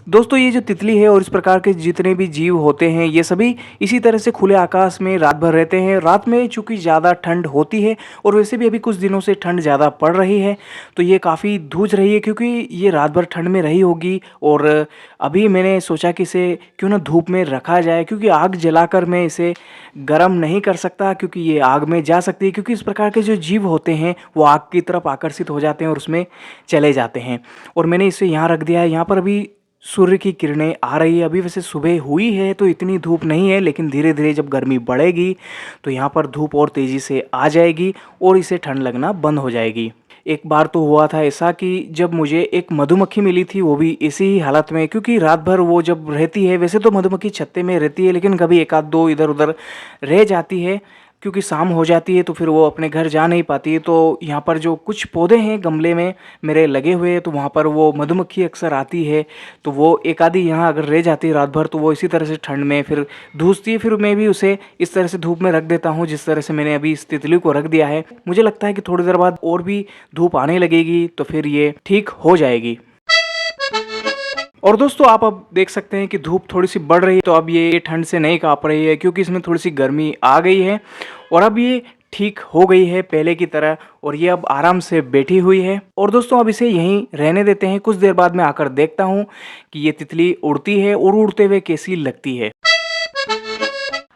दोस्तों ये जो तितली है और इस प्रकार के जितने भी जीव होते हैं ये सभी इसी तरह से खुले आकाश में रात भर रहते हैं। रात में चूंकि ज़्यादा ठंड होती है और वैसे भी अभी कुछ दिनों से ठंड ज़्यादा पड़ रही है तो ये काफ़ी धूज रही है क्योंकि ये रात भर ठंड में रही होगी। और अभी मैंने सोचा कि इसे क्यों ना धूप में रखा जाए, क्योंकि आग जलाकर मैं इसे गर्म नहीं कर सकता क्योंकि ये आग में जा सकती है, क्योंकि इस प्रकार के जो जीव होते हैं वो आग की तरफ आकर्षित हो जाते हैं और उसमें चले जाते हैं। और मैंने इसे यहाँ रख दिया है। यहाँ पर अभी सूर्य की किरणें आ रही है। अभी वैसे सुबह हुई है तो इतनी धूप नहीं है, लेकिन धीरे धीरे जब गर्मी बढ़ेगी तो यहाँ पर धूप और तेज़ी से आ जाएगी और इसे ठंड लगना बंद हो जाएगी। एक बार तो हुआ था ऐसा कि जब मुझे एक मधुमक्खी मिली थी, वो भी इसी ही हालत में, क्योंकि रात भर वो जब रहती है, वैसे तो मधुमक्खी छत्ते में रहती है लेकिन कभी एक आध दो इधर उधर रह जाती है क्योंकि शाम हो जाती है तो फिर वो अपने घर जा नहीं पाती है। तो यहाँ पर जो कुछ पौधे हैं गमले में मेरे लगे हुए हैं तो वहाँ पर वो मधुमक्खी अक्सर आती है, तो वो एक आधी यहाँ अगर रह जाती है रात भर तो वो इसी तरह से ठंड में फिर धूसती है। फिर मैं भी उसे इस तरह से धूप में रख देता हूँ जिस तरह से मैंने अभी इस तितली को रख दिया है। मुझे लगता है कि थोड़ी देर बाद और भी धूप आने लगेगी तो फिर ये ठीक हो जाएगी। और दोस्तों आप अब देख सकते हैं कि धूप थोड़ी सी बढ़ रही है, तो अब ये ठंड से नहीं काँप रही है क्योंकि इसमें थोड़ी सी गर्मी आ गई है और अब ये ठीक हो गई है पहले की तरह और ये अब आराम से बैठी हुई है। और दोस्तों अब इसे यहीं रहने देते हैं। कुछ देर बाद मैं आकर देखता हूँ कि ये तितली उड़ती है और उड़ते हुए कैसी लगती है।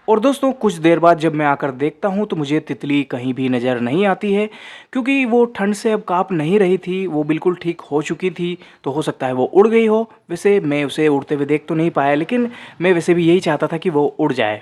और दोस्तों कुछ देर बाद जब मैं आकर देखता हूँ तो मुझे तितली कहीं भी नज़र नहीं आती है क्योंकि वो ठंड से अब काँप नहीं रही थी, वो बिल्कुल ठीक हो चुकी थी। तो हो सकता है वो उड़ गई हो। वैसे मैं उसे उड़ते हुए देख तो नहीं पाया, लेकिन मैं वैसे भी यही चाहता था कि वो उड़ जाए।